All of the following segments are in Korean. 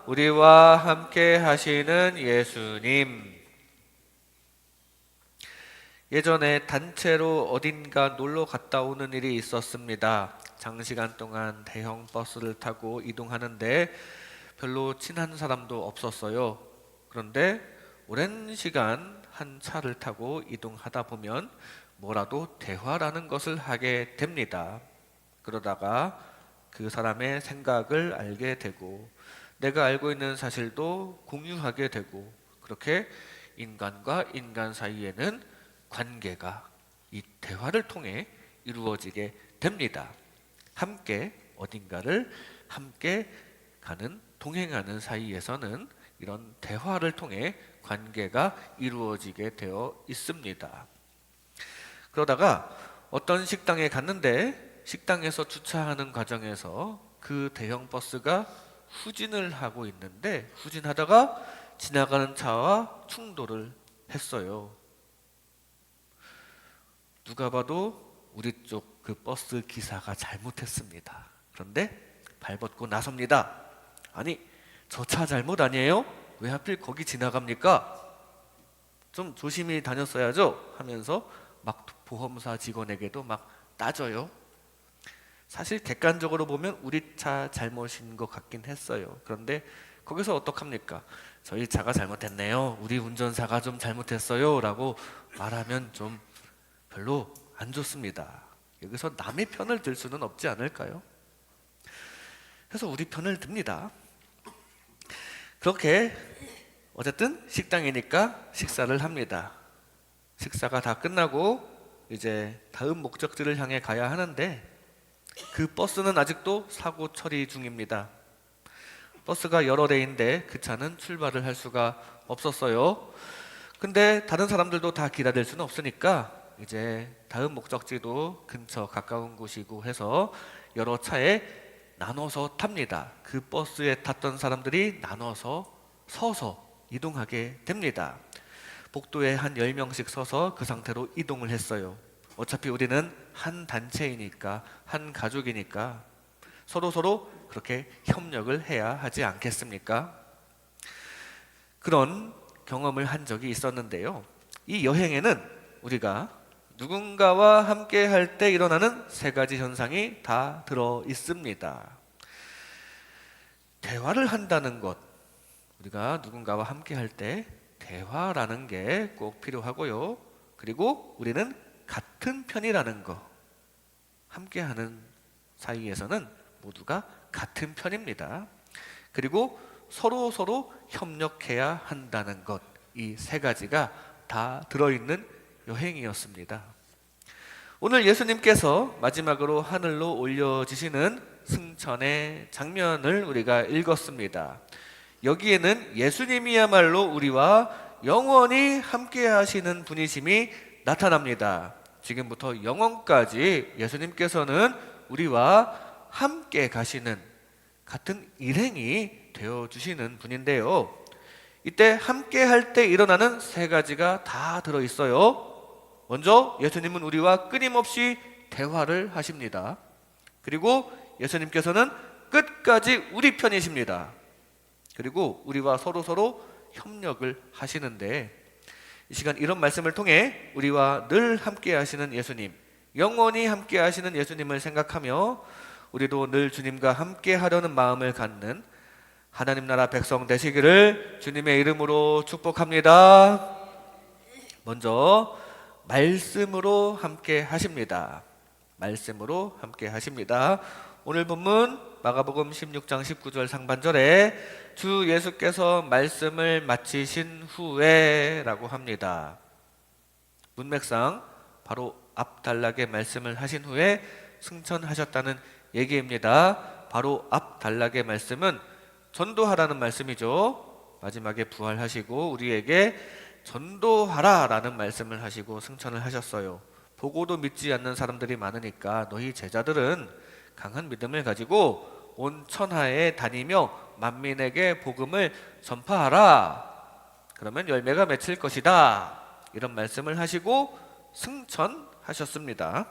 우리와 함께 하시는 예수님. 예전에 단체로 어딘가 놀러 갔다 오는 일이 있었습니다. 장시간 동안 대형 버스를 타고 이동하는데 별로 친한 사람도 없었어요. 그런데 오랜 시간 한 차를 타고 이동하다 보면 뭐라도 대화라는 것을 하게 됩니다. 그러다가 그 사람의 생각을 알게 되고 내가 알고 있는 사실도 공유하게 되고, 그렇게 인간과 인간 사이에는 관계가 이 대화를 통해 이루어지게 됩니다. 함께 어딘가를 함께 가는, 동행하는 사이에서는 이런 대화를 통해 관계가 이루어지게 되어 있습니다. 그러다가 어떤 식당에 갔는데 식당에서 주차하는 과정에서 그 대형 버스가 후진을 하고 있는데 후진하다가 지나가는 차와 충돌을 했어요. 누가 봐도 우리 쪽 그 버스 기사가 잘못했습니다. 그런데 발벗고 나섭니다. 아니, 저 차 잘못 아니에요? 왜 하필 거기 지나갑니까? 좀 조심히 다녔어야죠? 하면서 막 보험사 직원에게도 막 따져요. 사실 객관적으로 보면 우리 차 잘못인 것 같긴 했어요. 그런데 거기서 어떡합니까? 저희 차가 잘못했네요, 우리 운전사가 좀 잘못했어요 라고 말하면 좀 별로 안 좋습니다. 여기서 남의 편을 들 수는 없지 않을까요? 그래서 우리 편을 듭니다. 그렇게 어쨌든 식당이니까 식사를 합니다. 식사가 다 끝나고 이제 다음 목적지를 향해 가야 하는데 그 버스는 아직도 사고 처리 중입니다. 버스가 여러 대인데 그 차는 출발을 할 수가 없었어요. 근데 다른 사람들도 다 기다릴 수는 없으니까 이제 다음 목적지도 근처 가까운 곳이고 해서 여러 차에 나눠서 탑니다. 그 버스에 탔던 사람들이 나눠서 서서 이동하게 됩니다. 복도에 한 10명씩 서서 그 상태로 이동을 했어요. 어차피 우리는 한 단체이니까, 한 가족이니까 서로 그렇게 협력을 해야 하지 않겠습니까? 그런 경험을 한 적이 있었는데요. 이 여행에는 우리가 누군가와 함께 할 때 일어나는 세 가지 현상이 다 들어 있습니다. 대화를 한다는 것, 우리가 누군가와 함께 할 때 대화라는 게 꼭 필요하고요. 그리고 우리는 같은 편이라는 거, 함께하는 사이에서는 모두가 같은 편입니다. 그리고 서로 협력해야 한다는 것, 이 세 가지가 다 들어있는 여행이었습니다. 오늘 예수님께서 마지막으로 하늘로 올려지시는 승천의 장면을 우리가 읽었습니다. 여기에는 예수님이야말로 우리와 영원히 함께 하시는 분이심이 나타납니다. 지금부터 영원까지 예수님께서는 우리와 함께 가시는, 같은 일행이 되어주시는 분인데요. 이때 함께 할 때 일어나는 세 가지가 다 들어있어요. 먼저 예수님은 우리와 끊임없이 대화를 하십니다. 그리고 예수님께서는 끝까지 우리 편이십니다. 그리고 우리와 서로 협력을 하시는데, 이 시간 이런 말씀을 통해 우리와 늘 함께 하시는 예수님, 영원히 함께 하시는 예수님을 생각하며 우리도 늘 주님과 함께 하려는 마음을 갖는 하나님 나라 백성 되시기를 주님의 이름으로 축복합니다. 먼저 말씀으로 함께 하십니다. 말씀으로 함께 하십니다. 오늘 본문 마가복음 16장 19절 상반절에 주 예수께서 말씀을 마치신 후에 라고 합니다. 문맥상 바로 앞 단락에 말씀을 하신 후에 승천하셨다는 얘기입니다. 바로 앞 단락의 말씀은 전도하라는 말씀이죠. 마지막에 부활하시고 우리에게 전도하라 라는 말씀을 하시고 승천을 하셨어요. 보고도 믿지 않는 사람들이 많으니까 너희 제자들은 강한 믿음을 가지고 온 천하에 다니며 만민에게 복음을 전파하라. 그러면 열매가 맺힐 것이다. 이런 말씀을 하시고 승천하셨습니다.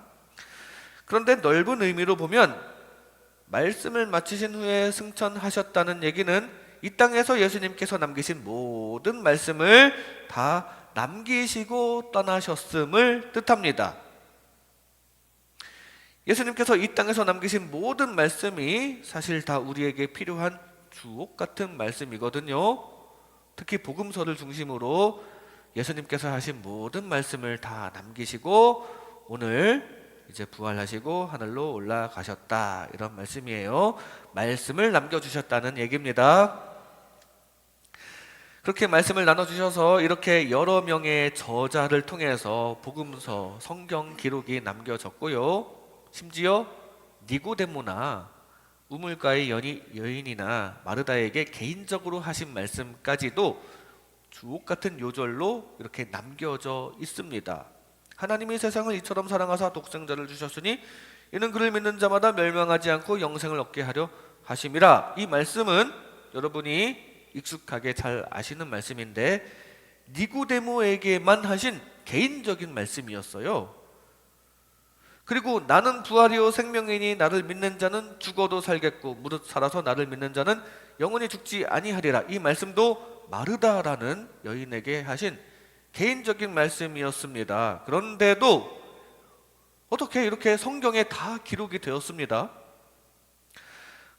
그런데 넓은 의미로 보면 말씀을 마치신 후에 승천하셨다는 얘기는 이 땅에서 예수님께서 남기신 모든 말씀을 다 남기시고 떠나셨음을 뜻합니다. 예수님께서 이 땅에서 남기신 모든 말씀이 사실 다 우리에게 필요한 주옥 같은 말씀이거든요. 특히 복음서를 중심으로 예수님께서 하신 모든 말씀을 다 남기시고 오늘 이제 부활하시고 하늘로 올라가셨다, 이런 말씀이에요. 말씀을 남겨주셨다는 얘기입니다. 그렇게 말씀을 나눠주셔서 이렇게 여러 명의 저자를 통해서 복음서, 성경 기록이 남겨졌고요. 심지어 니고데모나 우물가의 여인이나 마르다에게 개인적으로 하신 말씀까지도 주옥 같은 요절로 이렇게 남겨져 있습니다. 하나님이 세상을 이처럼 사랑하사 독생자를 주셨으니 이는 그를 믿는 자마다 멸망하지 않고 영생을 얻게 하려 하심이라. 이 말씀은 여러분이 익숙하게 잘 아시는 말씀인데 니고데모에게만 하신 개인적인 말씀이었어요. 그리고 나는 부활이요 생명이니 나를 믿는 자는 죽어도 살겠고 무릇 살아서 나를 믿는 자는 영원히 죽지 아니하리라. 이 말씀도 마르다라는 여인에게 하신 개인적인 말씀이었습니다. 그런데도 어떻게 이렇게 성경에 다 기록이 되었습니다.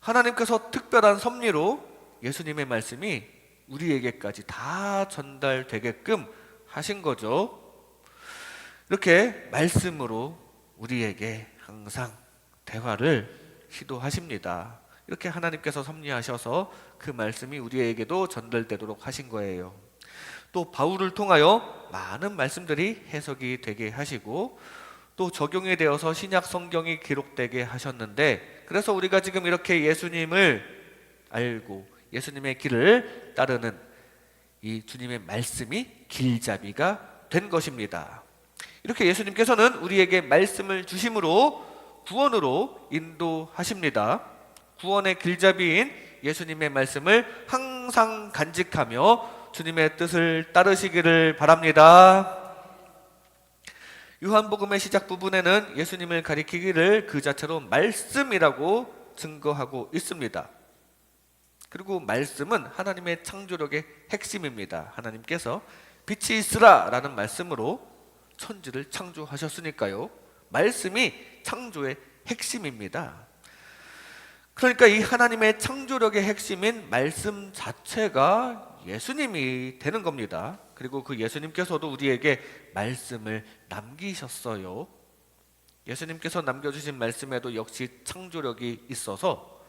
하나님께서 특별한 섭리로 예수님의 말씀이 우리에게까지 다 전달되게끔 하신 거죠. 이렇게 말씀으로 우리에게 항상 대화를 시도하십니다. 이렇게 하나님께서 섭리하셔서 그 말씀이 우리에게도 전달되도록 하신 거예요. 또 바울을 통하여 많은 말씀들이 해석이 되게 하시고 또 적용이 되어서 신약 성경이 기록되게 하셨는데, 그래서 우리가 지금 이렇게 예수님을 알고 예수님의 길을 따르는 이 주님의 말씀이 길잡이가 된 것입니다. 이렇게 예수님께서는 우리에게 말씀을 주심으로 구원으로 인도하십니다. 구원의 길잡이인 예수님의 말씀을 항상 간직하며 주님의 뜻을 따르시기를 바랍니다. 요한복음의 시작 부분에는 예수님을 가리키기를 그 자체로 말씀이라고 증거하고 있습니다. 그리고 말씀은 하나님의 창조력의 핵심입니다. 하나님께서 빛이 있으라 라는 말씀으로 천지를 창조하셨으니까요. 말씀이 창조의 핵심입니다. 그러니까 이 하나님의 창조력의 핵심인 말씀 자체가 예수님이 되는 겁니다. 그리고 그 예수님께서도 우리에게 말씀을 남기셨어요. 예수님께서 남겨주신 말씀에도 역시 창조력이 있어서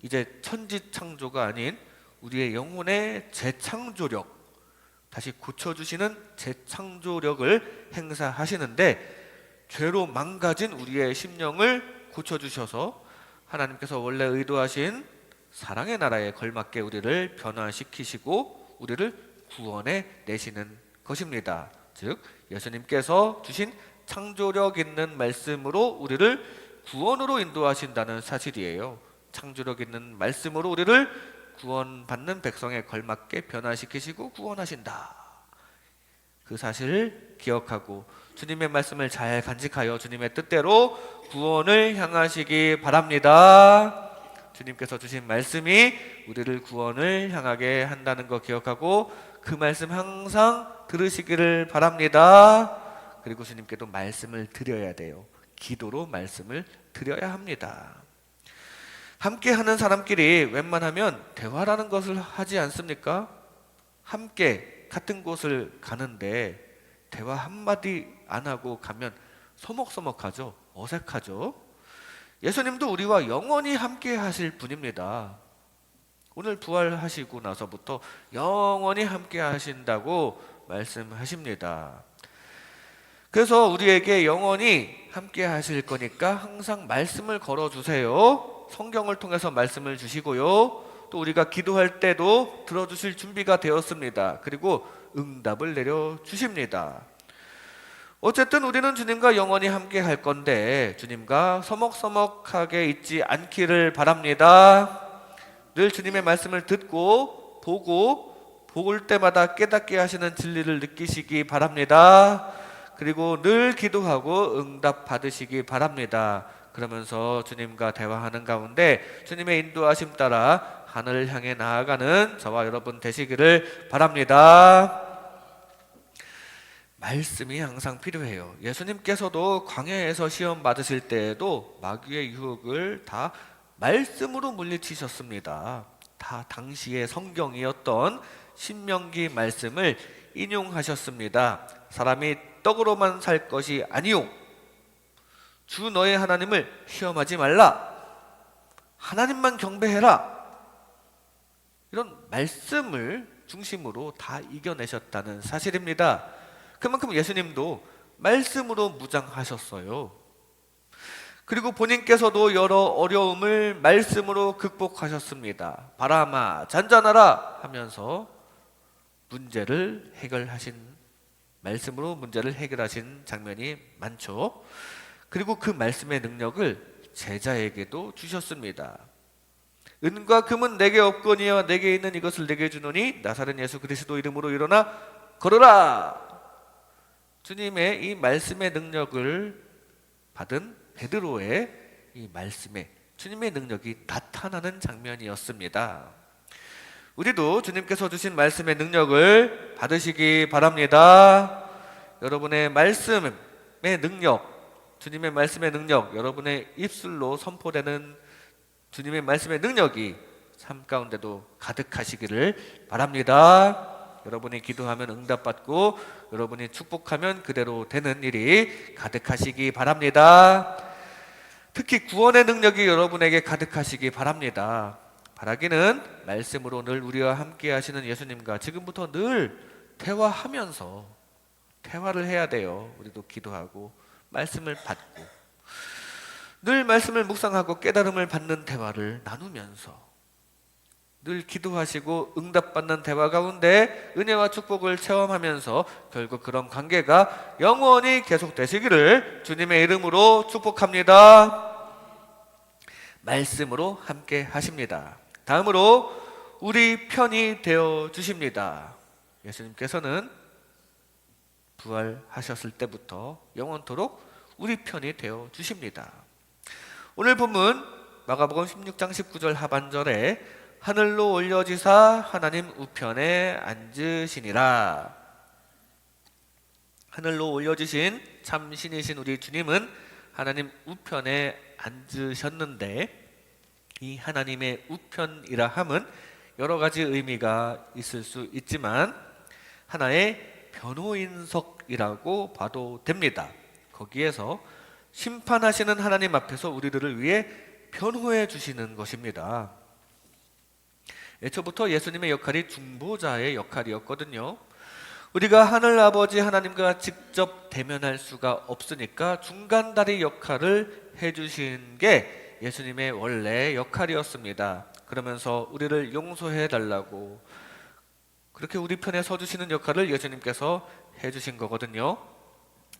이제 천지 창조가 아닌 우리의 영혼의 재창조력, 다시 고쳐주시는 재창조력을 행사하시는데, 죄로 망가진 우리의 심령을 고쳐주셔서 하나님께서 원래 의도하신 사랑의 나라에 걸맞게 우리를 변화시키시고 우리를 구원해 내시는 것입니다. 즉 예수님께서 주신 창조력 있는 말씀으로 우리를 구원으로 인도하신다는 사실이에요. 창조력 있는 말씀으로 우리를 구원받는 백성에 걸맞게 변화시키시고 구원하신다. 그 사실을 기억하고 주님의 말씀을 잘 간직하여 주님의 뜻대로 구원을 향하시기 바랍니다. 주님께서 주신 말씀이 우리를 구원을 향하게 한다는 거 기억하고 그 말씀 항상 들으시기를 바랍니다. 그리고 주님께도 말씀을 드려야 돼요. 기도로 말씀을 드려야 합니다. 함께 하는 사람끼리 웬만하면 대화라는 것을 하지 않습니까? 함께 같은 곳을 가는데 대화 한마디 안 하고 가면 서먹서먹하죠. 어색하죠. 예수님도 우리와 영원히 함께 하실 분입니다. 오늘 부활하시고 나서부터 영원히 함께 하신다고 말씀하십니다. 그래서 우리에게 영원히 함께 하실 거니까 항상 말씀을 걸어주세요. 성경을 통해서 말씀을 주시고요. 또 우리가 기도할 때도 들어주실 준비가 되었습니다. 그리고 응답을 내려주십니다. 어쨌든 우리는 주님과 영원히 함께 할 건데 주님과 서먹서먹하게 있지 않기를 바랍니다. 늘 주님의 말씀을 듣고 보고 볼 때마다 깨닫게 하시는 진리를 느끼시기 바랍니다. 그리고 늘 기도하고 응답 받으시기 바랍니다. 그러면서 주님과 대화하는 가운데 주님의 인도하심 따라 하늘을 향해 나아가는 저와 여러분 되시기를 바랍니다. 말씀이 항상 필요해요. 예수님께서도 광야에서 시험 받으실 때에도 마귀의 유혹을 다 말씀으로 물리치셨습니다. 다 당시의 성경이었던 신명기 말씀을 인용하셨습니다. 사람이 떡으로만 살 것이 아니요, 주 너의 하나님을 시험하지 말라, 하나님만 경배해라, 이런 말씀을 중심으로 다 이겨내셨다는 사실입니다. 그만큼 예수님도 말씀으로 무장하셨어요. 그리고 본인께서도 여러 어려움을 말씀으로 극복하셨습니다. 바람아 잔잔하라 하면서 문제를 해결하신, 말씀으로 문제를 해결하신 장면이 많죠. 그리고 그 말씀의 능력을 제자에게도 주셨습니다. 은과 금은 내게 없거니와 내게 있는 이것을 내게 주노니 나사렛 예수 그리스도 이름으로 일어나 걸어라. 주님의 이 말씀의 능력을 받은 베드로의 이 말씀에 주님의 능력이 나타나는 장면이었습니다. 우리도 주님께서 주신 말씀의 능력을 받으시기 바랍니다. 여러분의 말씀의 능력, 주님의 말씀의 능력, 여러분의 입술로 선포되는 주님의 말씀의 능력이 삶 가운데도 가득하시기를 바랍니다. 여러분이 기도하면 응답받고 여러분이 축복하면 그대로 되는 일이 가득하시기 바랍니다. 특히 구원의 능력이 여러분에게 가득하시기 바랍니다. 바라기는 말씀으로 늘 우리와 함께 하시는 예수님과 지금부터 늘 대화하면서, 대화를 해야 돼요. 우리도 기도하고 말씀을 받고 늘 말씀을 묵상하고 깨달음을 받는 대화를 나누면서 늘 기도하시고 응답받는 대화 가운데 은혜와 축복을 체험하면서 결국 그런 관계가 영원히 계속되시기를 주님의 이름으로 축복합니다. 말씀으로 함께 하십니다. 다음으로 우리 편이 되어 주십니다. 예수님께서는 부활하셨을 때부터 영원토록 우리 편이 되어 주십니다. 오늘 본문 마가복음 16장 19절 하반절에 하늘로 올려지사 하나님 우편에 앉으시니라. 하늘로 올려지신 참 신이신 우리 주님은 하나님 우편에 앉으셨는데, 이 하나님의 우편이라 함은 여러 가지 의미가 있을 수 있지만 하나의 변호인석이라고 봐도 됩니다. 거기에서 심판하시는 하나님 앞에서 우리들을 위해 변호해 주시는 것입니다. 애초부터 예수님의 역할이 중보자의 역할이었거든요. 우리가 하늘아버지 하나님과 직접 대면할 수가 없으니까 중간다리 역할을 해주신 게 예수님의 원래 역할이었습니다. 그러면서 우리를 용서해 달라고, 그렇게 우리 편에 서주시는 역할을 예수님께서 해주신 거거든요.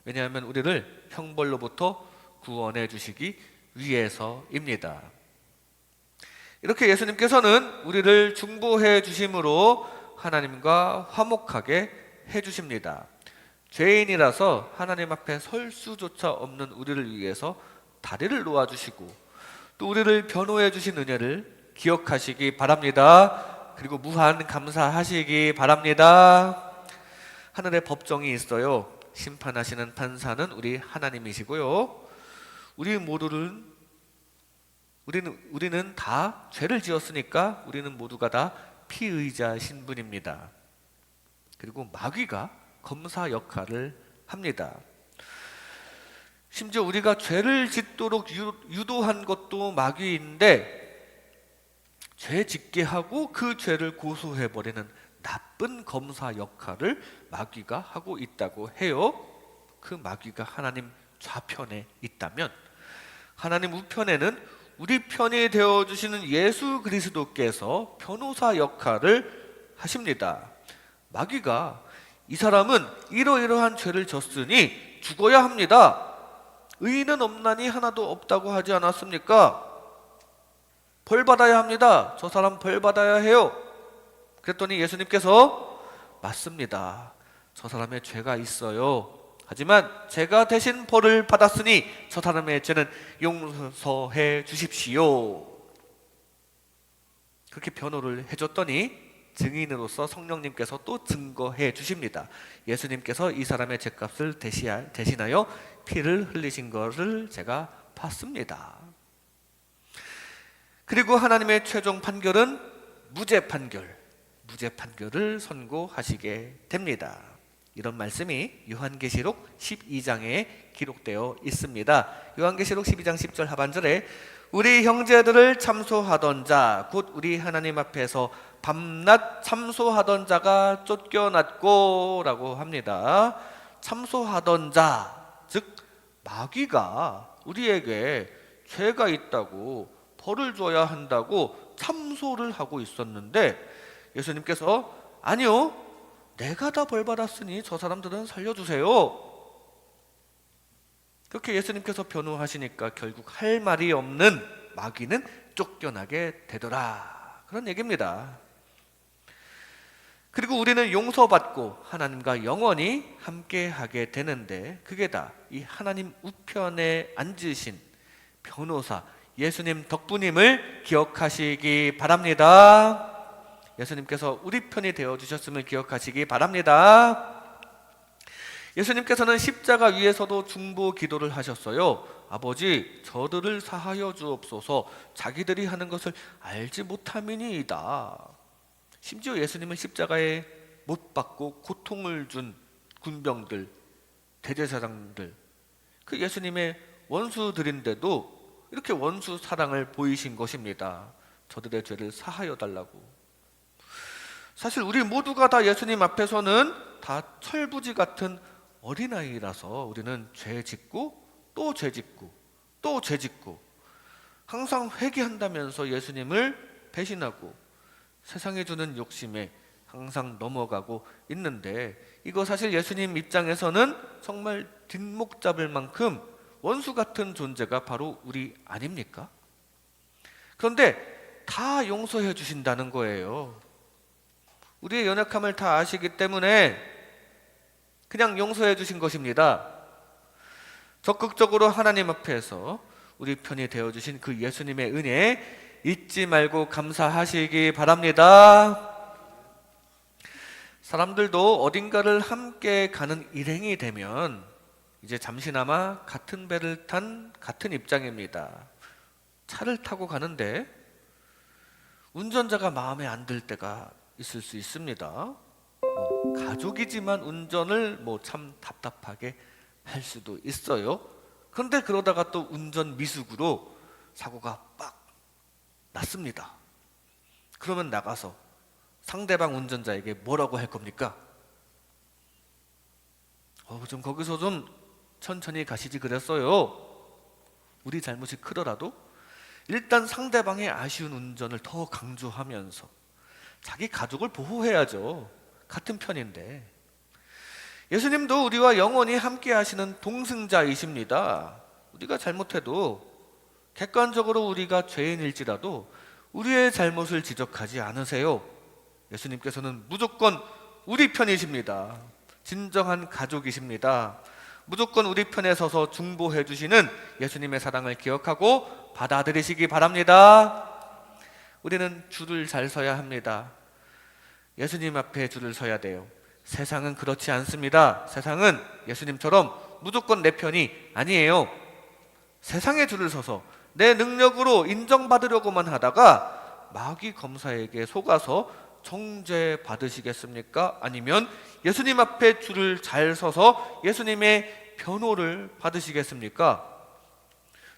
왜냐하면 우리를 형벌로부터 구원해 주시기 위해서입니다. 이렇게 예수님께서는 우리를 중보해 주심으로 하나님과 화목하게 해 주십니다. 죄인이라서 하나님 앞에 설 수조차 없는 우리를 위해서 다리를 놓아 주시고 또 우리를 변호해 주신 은혜를 기억하시기 바랍니다. 그리고 무한 감사하시기 바랍니다. 하늘에 법정이 있어요. 심판하시는 판사는 우리 하나님이시고요. 우리는 다 죄를 지었으니까 우리는 모두가 다 피의자 신분입니다. 그리고 마귀가 검사 역할을 합니다. 심지어 우리가 죄를 짓도록 유도한 것도 마귀인데, 죄 짓게 하고 그 죄를 고소해버리는 나쁜 검사 역할을 마귀가 하고 있다고 해요. 그 마귀가 하나님 좌편에 있다면 하나님 우편에는 우리 편이 되어주시는 예수 그리스도께서 변호사 역할을 하십니다. 마귀가 이 사람은 이러이러한 죄를 졌으니 죽어야 합니다. 의인은 없나니 하나도 없다고 하지 않았습니까? 벌 받아야 합니다. 저 사람 벌 받아야 해요. 그랬더니 예수님께서 맞습니다. 저 사람의 죄가 있어요. 하지만 제가 대신 벌을 받았으니 저 사람의 죄는 용서해 주십시오. 그렇게 변호를 해줬더니 증인으로서 성령님께서 또 증거해 주십니다. 예수님께서 이 사람의 죄값을 대신하여 피를 흘리신 것을 제가 봤습니다. 그리고 하나님의 최종 판결은 무죄 판결을 선고하시게 됩니다. 이런 말씀이 요한계시록 12장에 기록되어 있습니다. 요한계시록 12장 10절 하반절에 우리 형제들을 참소하던 자, 곧 우리 하나님 앞에서 밤낮 참소하던 자가 쫓겨났고 라고 합니다. 참소하던 자, 즉 마귀가 우리에게 죄가 있다고 벌을 줘야 한다고 참소를 하고 있었는데 예수님께서 아니요, 내가 다 벌 받았으니 저 사람들은 살려주세요. 그렇게 예수님께서 변호하시니까 결국 할 말이 없는 마귀는 쫓겨나게 되더라, 그런 얘기입니다. 그리고 우리는 용서받고 하나님과 영원히 함께하게 되는데 그게 다 이 하나님 우편에 앉으신 변호사 예수님 덕분임을 기억하시기 바랍니다. 예수님께서 우리 편이 되어주셨음을 기억하시기 바랍니다. 예수님께서는 십자가 위에서도 중보 기도를 하셨어요. 아버지, 저들을 사하여 주옵소서, 자기들이 하는 것을 알지 못함이니이다. 심지어 예수님은 십자가에 못 박고 고통을 준 군병들, 대제사장들, 그 예수님의 원수들인데도 이렇게 원수 사랑을 보이신 것입니다. 저들의 죄를 사하여 달라고. 사실 우리 모두가 다 예수님 앞에서는 다 철부지 같은 어린아이라서 우리는 죄 짓고 또 죄 짓고 또 죄 짓고 항상 회개한다면서 예수님을 배신하고 세상이 주는 욕심에 항상 넘어가고 있는데, 이거 사실 예수님 입장에서는 정말 뒷목 잡을 만큼 원수 같은 존재가 바로 우리 아닙니까? 그런데 다 용서해 주신다는 거예요. 우리의 연약함을 다 아시기 때문에 그냥 용서해 주신 것입니다. 적극적으로 하나님 앞에서 우리 편이 되어주신 그 예수님의 은혜 잊지 말고 감사하시기 바랍니다. 사람들도 어딘가를 함께 가는 일행이 되면 이제 잠시나마 같은 배를 탄 같은 입장입니다. 차를 타고 가는데 운전자가 마음에 안 들 때가 있을 수 있습니다. 가족이지만 운전을 참 답답하게 할 수도 있어요. 그런데 그러다가 또 운전 미숙으로 사고가 빡 났습니다. 그러면 나가서 상대방 운전자에게 뭐라고 할 겁니까? 좀 거기서 좀 천천히 가시지 그랬어요. 우리 잘못이 크더라도 일단 상대방의 아쉬운 운전을 더 강조하면서 자기 가족을 보호해야죠. 같은 편인데. 예수님도 우리와 영원히 함께 하시는 동승자이십니다. 우리가 잘못해도 객관적으로 우리가 죄인일지라도 우리의 잘못을 지적하지 않으세요. 예수님께서는 무조건 우리 편이십니다. 진정한 가족이십니다. 무조건 우리 편에 서서 중보해 주시는 예수님의 사랑을 기억하고 받아들이시기 바랍니다. 우리는 줄을 잘 서야 합니다. 예수님 앞에 줄을 서야 돼요. 세상은 그렇지 않습니다. 세상은 예수님처럼 무조건 내 편이 아니에요. 세상에 줄을 서서 내 능력으로 인정받으려고만 하다가 마귀 검사에게 속아서 정죄 받으시겠습니까? 아니면 예수님 앞에 줄을 잘 서서 예수님의 변호를 받으시겠습니까?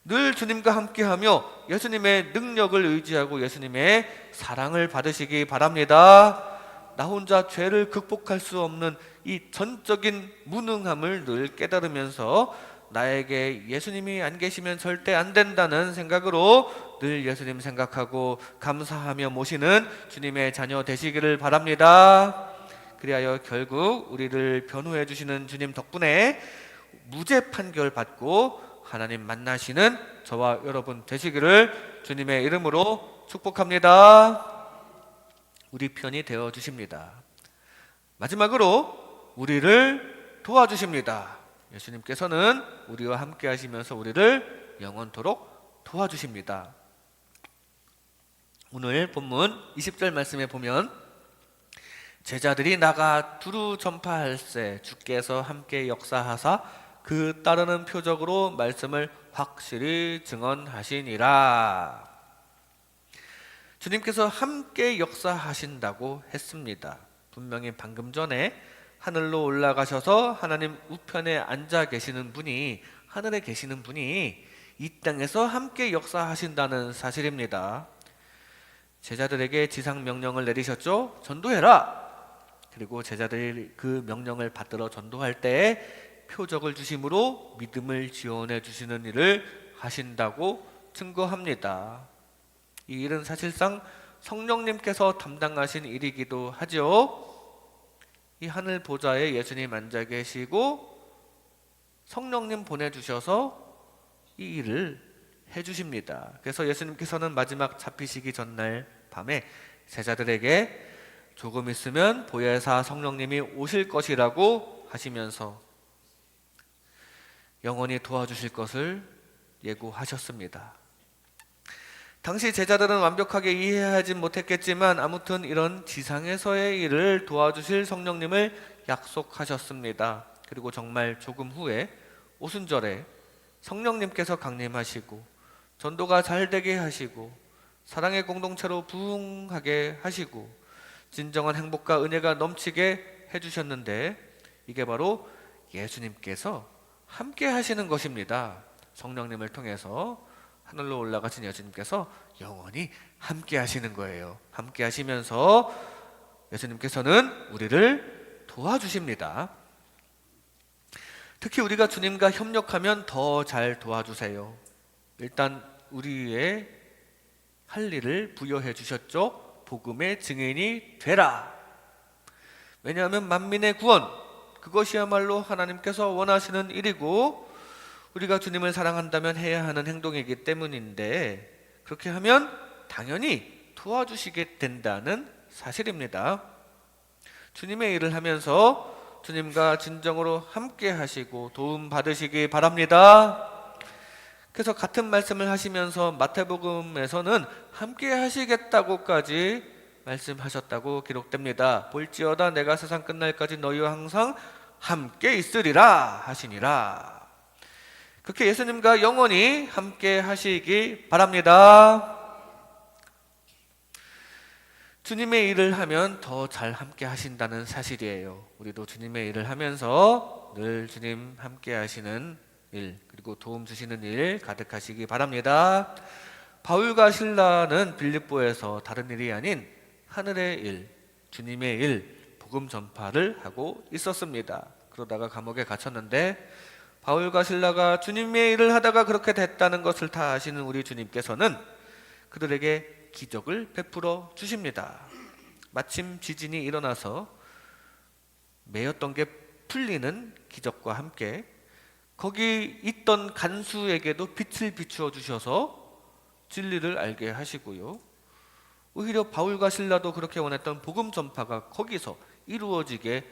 늘 주님과 함께하며 예수님의 능력을 의지하고 예수님의 사랑을 받으시기 바랍니다. 나 혼자 죄를 극복할 수 없는 이 전적인 무능함을 늘 깨달으면서 나에게 예수님이 안 계시면 절대 안 된다는 생각으로 늘 예수님 생각하고 감사하며 모시는 주님의 자녀 되시기를 바랍니다. 그리하여 결국 우리를 변호해 주시는 주님 덕분에 무죄 판결 받고 하나님 만나시는 저와 여러분 되시기를 주님의 이름으로 축복합니다. 우리 편이 되어 주십니다. 마지막으로 우리를 도와주십니다. 예수님께서는 우리와 함께 하시면서 우리를 영원토록 도와주십니다. 오늘 본문 20절 말씀에 보면 제자들이 나가 두루 전파할세 주께서 함께 역사하사 그 따르는 표적으로 말씀을 확실히 증언하시니라. 주님께서 함께 역사하신다고 했습니다. 분명히 방금 전에 하늘로 올라가셔서 하나님 우편에 앉아 계시는 분이, 하늘에 계시는 분이 이 땅에서 함께 역사하신다는 사실입니다. 제자들에게 지상 명령을 내리셨죠. 전도해라. 그리고 제자들이 그 명령을 받들어 전도할 때 표적을 주심으로 믿음을 지원해 주시는 일을 하신다고 증거합니다. 이 일은 사실상 성령님께서 담당하신 일이기도 하죠. 이 하늘 보좌에 예수님 앉아 계시고 성령님 보내주셔서 이 일을 해주십니다. 그래서 예수님께서는 마지막 잡히시기 전날 밤에 제자들에게 조금 있으면 보혜사 성령님이 오실 것이라고 하시면서 영원히 도와주실 것을 예고하셨습니다. 당시 제자들은 완벽하게 이해하지 못했겠지만 아무튼 이런 지상에서의 일을 도와주실 성령님을 약속하셨습니다. 그리고 정말 조금 후에 오순절에 성령님께서 강림하시고 전도가 잘 되게 하시고 사랑의 공동체로 부흥하게 하시고 진정한 행복과 은혜가 넘치게 해주셨는데 이게 바로 예수님께서 함께 하시는 것입니다. 성령님을 통해서 하늘로 올라가신 예수님께서 영원히 함께 하시는 거예요. 함께 하시면서 예수님께서는 우리를 도와주십니다. 특히 우리가 주님과 협력하면 더 잘 도와주세요. 일단 우리의 할 일을 부여해 주셨죠. 복음의 증인이 되라. 왜냐하면 만민의 구원, 그것이야말로 하나님께서 원하시는 일이고 우리가 주님을 사랑한다면 해야 하는 행동이기 때문인데 그렇게 하면 당연히 도와주시게 된다는 사실입니다. 주님의 일을 하면서 주님과 진정으로 함께 하시고 도움 받으시기 바랍니다. 그래서 같은 말씀을 하시면서 마태복음에서는 함께 하시겠다고까지 말씀하셨다고 기록됩니다. 볼지어다 내가 세상 끝날까지 너희와 항상 함께 있으리라 하시니라. 그렇게 예수님과 영원히 함께 하시기 바랍니다. 주님의 일을 하면 더 잘 함께 하신다는 사실이에요. 우리도 주님의 일을 하면서 늘 주님 함께 하시는 일, 그리고 도움 주시는 일 가득하시기 바랍니다. 바울과 실라는 빌립보에서 다른 일이 아닌 하늘의 일, 주님의 일, 복음 전파를 하고 있었습니다. 그러다가 감옥에 갇혔는데 바울과 실라가 주님의 일을 하다가 그렇게 됐다는 것을 다 아시는 우리 주님께서는 그들에게 기적을 베풀어 주십니다. 마침 지진이 일어나서 매였던 게 풀리는 기적과 함께 거기 있던 간수에게도 빛을 비추어 주셔서 진리를 알게 하시고요. 오히려 바울과 실라도 그렇게 원했던 복음 전파가 거기서 이루어지게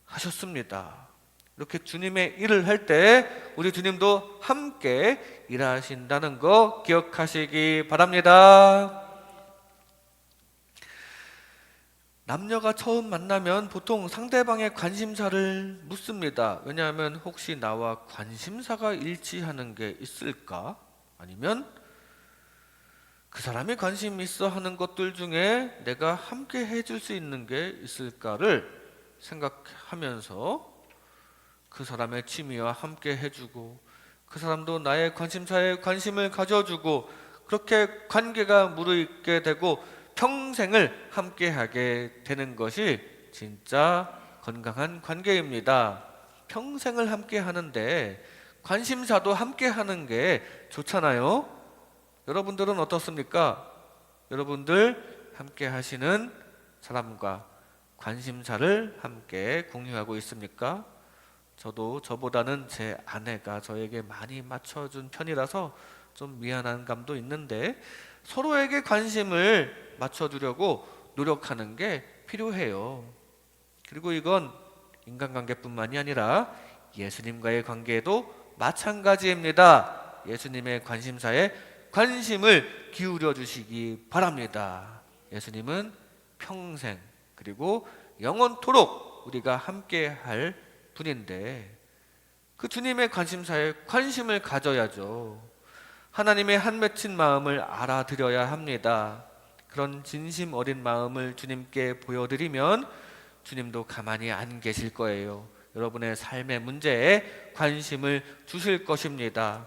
하셨습니다. 이렇게 주님의 일을 할 때 우리 주님도 함께 일하신다는 거 기억하시기 바랍니다. 남녀가 처음 만나면 보통 상대방의 관심사를 묻습니다. 왜냐하면 혹시 나와 관심사가 일치하는 게 있을까? 아니면 그 사람이 관심 있어 하는 것들 중에 내가 함께 해줄 수 있는 게 있을까를 생각하면서 그 사람의 취미와 함께 해주고 그 사람도 나의 관심사에 관심을 가져주고 그렇게 관계가 무르익게 되고 평생을 함께하게 되는 것이 진짜 건강한 관계입니다. 평생을 함께 하는데 관심사도 함께 하는 게 좋잖아요. 여러분들은 어떻습니까? 여러분들 함께 하시는 사람과 관심사를 함께 공유하고 있습니까? 저도 저보다는 제 아내가 저에게 많이 맞춰준 편이라서 좀 미안한 감도 있는데 서로에게 관심을 맞춰주려고 노력하는 게 필요해요. 그리고 이건 인간관계뿐만이 아니라 예수님과의 관계에도 마찬가지입니다. 예수님의 관심사에 관심을 기울여 주시기 바랍니다. 예수님은 평생 그리고 영원토록 우리가 함께 할 분인데 그 주님의 관심사에 관심을 가져야죠. 하나님의 한 맺힌 마음을 알아드려야 합니다. 그런 진심 어린 마음을 주님께 보여드리면 주님도 가만히 안 계실 거예요. 여러분의 삶의 문제에 관심을 주실 것입니다.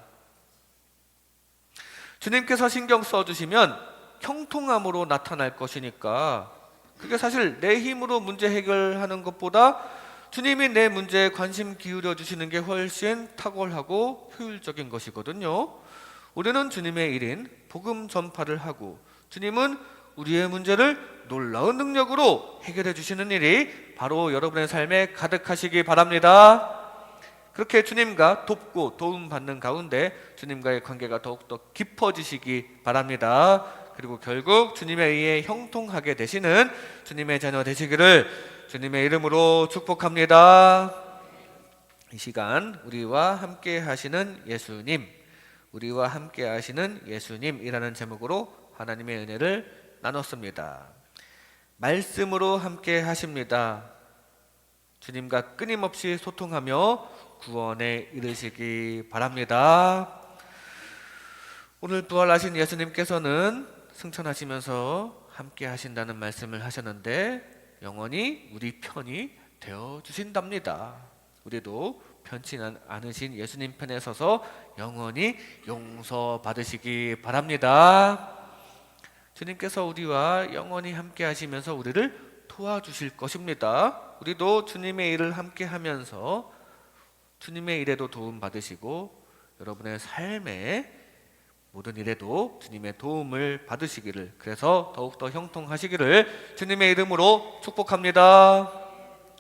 주님께서 신경 써주시면 형통함으로 나타날 것이니까 그게 사실 내 힘으로 문제 해결하는 것보다 주님이 내 문제에 관심 기울여 주시는 게 훨씬 탁월하고 효율적인 것이거든요. 우리는 주님의 일인 복음 전파를 하고 주님은 우리의 문제를 놀라운 능력으로 해결해 주시는 일이 바로 여러분의 삶에 가득하시기 바랍니다. 그렇게 주님과 돕고 도움받는 가운데 주님과의 관계가 더욱더 깊어지시기 바랍니다. 그리고 결국 주님에 의해 형통하게 되시는 주님의 자녀 되시기를 주님의 이름으로 축복합니다. 이 시간 우리와 함께 하시는 예수님, 우리와 함께 하시는 예수님이라는 제목으로 하나님의 은혜를 나눴습니다. 말씀으로 함께 하십니다. 주님과 끊임없이 소통하며 구원에 이르시기 바랍니다. 오늘 부활하신 예수님께서는 승천하시면서 함께 하신다는 말씀을 하셨는데 영원히 우리 편이 되어 주신답니다. 우리도 편치 않으신 예수님 편에 서서 영원히 용서받으시기 바랍니다. 주님께서 우리와 영원히 함께 하시면서 우리를 도와주실 것입니다. 우리도 주님의 일을 함께 하면서 주님의 일에도 도움 받으시고 여러분의 삶의 모든 일에도 주님의 도움을 받으시기를, 그래서 더욱더 형통하시기를 주님의 이름으로 축복합니다.